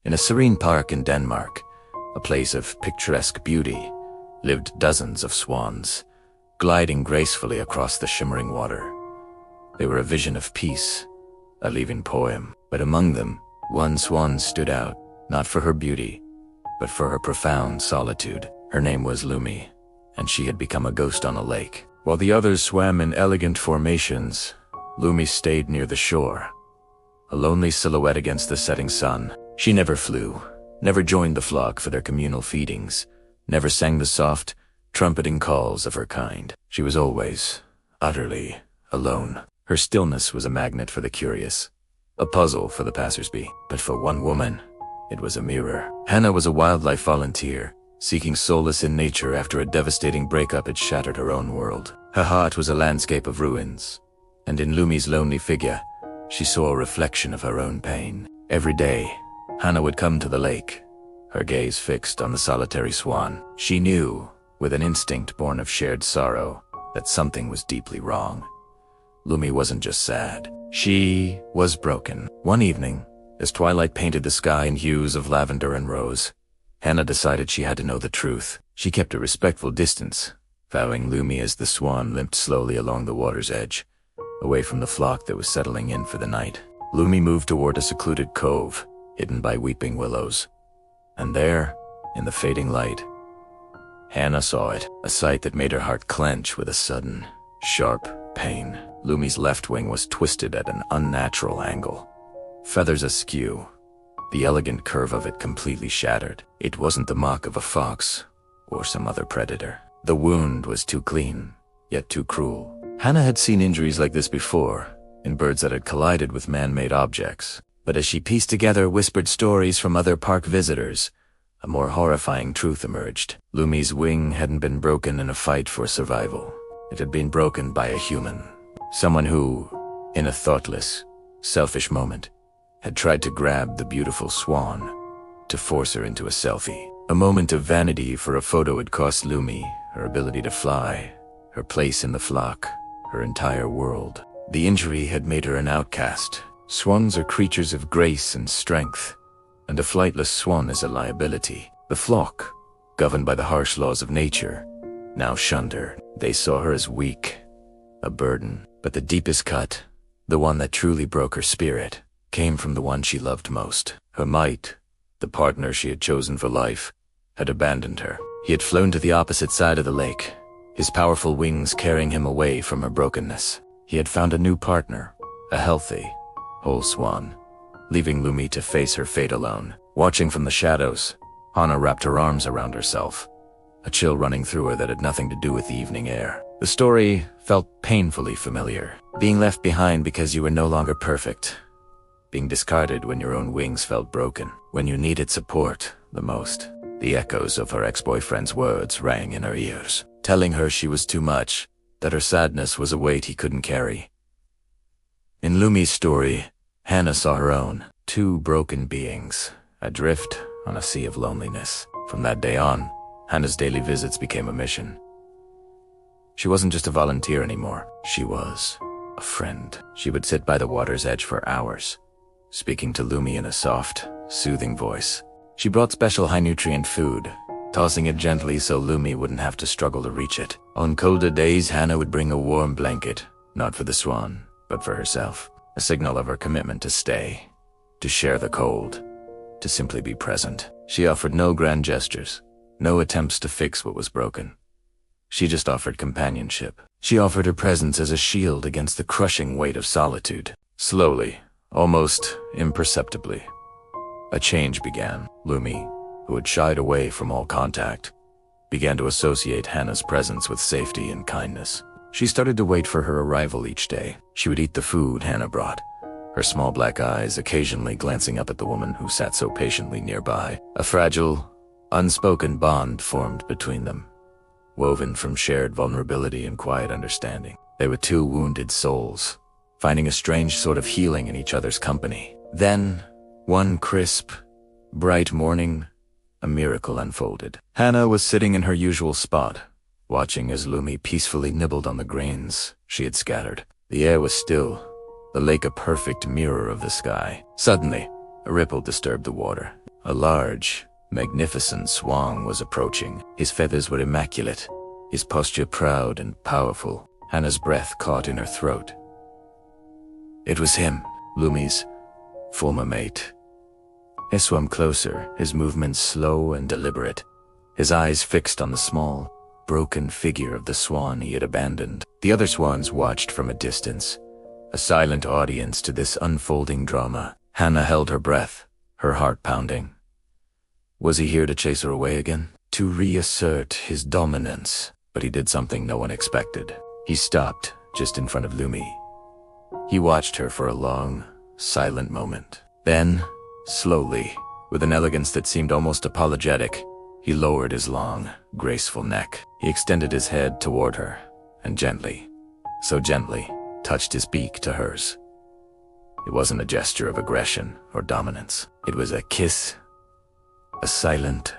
In a serene park in Denmark, a place of picturesque beauty, lived dozens of swans, gliding gracefully across the shimmering water. They were a vision of peace, a living poem. But among them, one swan stood out, not for her beauty, but for her profound solitude. Her name was Lumi, and she had become a ghost on a lake. While the others swam in elegant formations, Lumi stayed near the shore, a lonely silhouette against the setting sun. She never flew, never joined the flock for their communal feedings, never sang the soft, trumpeting calls of her kind. She was always, utterly, alone. Her stillness was a magnet for the curious, a puzzle for the passersby. But for one woman, it was a mirror. Hannah was a wildlife volunteer, seeking solace in nature after a devastating breakup had shattered her own world. Her heart was a landscape of ruins, and in Lumi's lonely figure, she saw a reflection of her own pain. Every day, Hannah would come to the lake, her gaze fixed on the solitary swan. She knew, with an instinct born of shared sorrow, that something was deeply wrong. Lumi wasn't just sad. She was broken. One evening, as twilight painted the sky in hues of lavender and rose, Hannah decided she had to know the truth. She kept a respectful distance, vowing Lumi as the swan limped slowly along the water's edge, away from the flock that was settling in for the night. Lumi moved toward a secluded cove, hidden by weeping willows. And there, in the fading light, Hannah saw it, a sight that made her heart clench with a sudden, sharp pain. Lumi's left wing was twisted at an unnatural angle, feathers askew, the elegant curve of it completely shattered. It wasn't the mark of a fox or some other predator. The wound was too clean, yet too cruel. Hannah had seen injuries like this before, in birds that had collided with man-made objects. But as she pieced together whispered stories from other park visitors, a more horrifying truth emerged. Lumi's wing hadn't been broken in a fight for survival. It had been broken by a human. Someone who, in a thoughtless, selfish moment, had tried to grab the beautiful swan to force her into a selfie. A moment of vanity for a photo had cost Lumi her ability to fly, her place in the flock, her entire world. The injury had made her an outcast. Swans are creatures of grace and strength, and a flightless swan is a liability. The flock, governed by the harsh laws of nature, now shunned her. They saw her as weak, a burden. But the deepest cut, the one that truly broke her spirit, came from the one she loved most. Her mate, the partner she had chosen for life, had abandoned her. He had flown to the opposite side of the lake, his powerful wings carrying him away from her brokenness. He had found a new partner, a healthy, whole swan, leaving Lumi to face her fate alone. Watching from the shadows, Hannah wrapped her arms around herself, a chill running through her that had nothing to do with the evening air. The story felt painfully familiar. Being left behind because you were no longer perfect. Being discarded when your own wings felt broken. When you needed support the most. The echoes of her ex-boyfriend's words rang in her ears, telling her she was too much, that her sadness was a weight he couldn't carry. In Lumi's story, Hannah saw her own, two broken beings, adrift on a sea of loneliness. From that day on, Hannah's daily visits became a mission. She wasn't just a volunteer anymore. She was a friend. She would sit by the water's edge for hours, speaking to Lumi in a soft, soothing voice. She brought special high-nutrient food, tossing it gently so Lumi wouldn't have to struggle to reach it. On colder days, Hannah would bring a warm blanket, not for the swan, but for herself, a signal of her commitment to stay, to share the cold, to simply be present. She offered no grand gestures, no attempts to fix what was broken. She just offered companionship. She offered her presence as a shield against the crushing weight of solitude. Slowly, almost imperceptibly, a change began. Lumi, who had shied away from all contact, began to associate Hannah's presence with safety and kindness. She started to wait for her arrival each day. She would eat the food Hannah brought, her small black eyes occasionally glancing up at the woman who sat so patiently nearby. A fragile, unspoken bond formed between them, woven from shared vulnerability and quiet understanding. They were two wounded souls, finding a strange sort of healing in each other's company. Then, one crisp, bright morning, a miracle unfolded. Hannah was sitting in her usual spot, watching as Lumi peacefully nibbled on the grains she had scattered. The air was still, the lake a perfect mirror of the sky. Suddenly, a ripple disturbed the water. A large, magnificent swan was approaching. His feathers were immaculate, his posture proud and powerful. Hannah's breath caught in her throat. It was him, Lumi's former mate. He swam closer, his movements slow and deliberate, his eyes fixed on the small, broken figure of the swan he had abandoned. The other swans watched from a distance, a silent audience to this unfolding drama. Hannah held her breath, her heart pounding. Was he here to chase her away again? To reassert his dominance? But he did something no one expected. He stopped just in front of Lumi. He watched her for a long, silent moment. Then, slowly, with an elegance that seemed almost apologetic, he lowered his long, graceful neck. He extended his head toward her, and gently, so gently, touched his beak to hers. It wasn't a gesture of aggression or dominance. It was a kiss, a silent,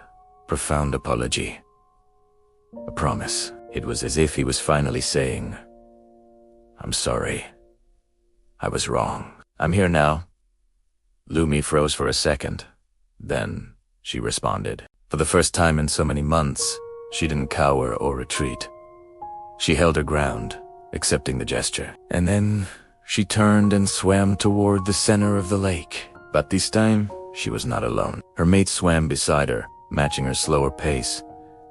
profound apology. A promise. It was as if he was finally saying, "I'm sorry. I was wrong. I'm here now." Lumi froze for a second. Then she responded. For the first time in so many months, she didn't cower or retreat. She held her ground, accepting the gesture. And then she turned and swam toward the center of the lake. But this time, she was not alone. Her mate swam beside her, matching her slower pace,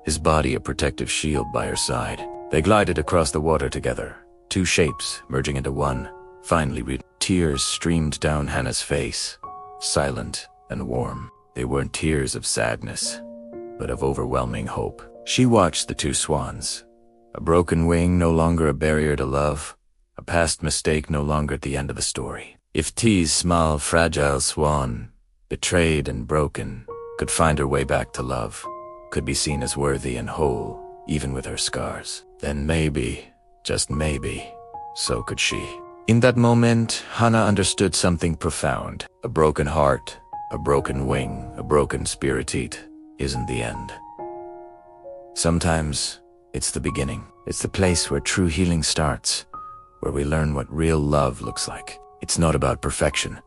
his body a protective shield by her side. They glided across the water together, two shapes merging into one. Finally, tears streamed down Hannah's face, silent and warm. They weren't tears of sadness, but of overwhelming hope. She watched the two swans. A broken wing no longer a barrier to love, a past mistake no longer at the end of the story. If T's small, fragile swan, betrayed and broken, could find her way back to love, could be seen as worthy and whole, even with her scars, then maybe, just maybe, so could she. In that moment, Hannah understood something profound. A broken heart, a broken wing, a broken spirit isn't the end. Sometimes, it's the beginning. It's the place where true healing starts, where we learn what real love looks like. It's not about perfection.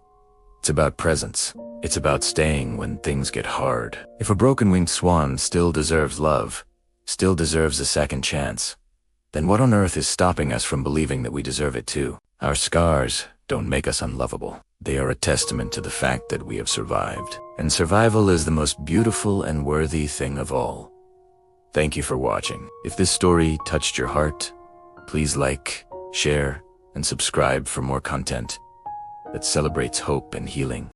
It's about presence. It's about staying when things get hard. If a broken-winged swan still deserves love, still deserves a second chance, then what on earth is stopping us from believing that we deserve it too? Our scars don't make us unlovable. They are a testament to the fact that we have survived. And survival is the most beautiful and worthy thing of all. Thank you for watching. If this story touched your heart, please like, share, and subscribe for more content that celebrates hope and healing.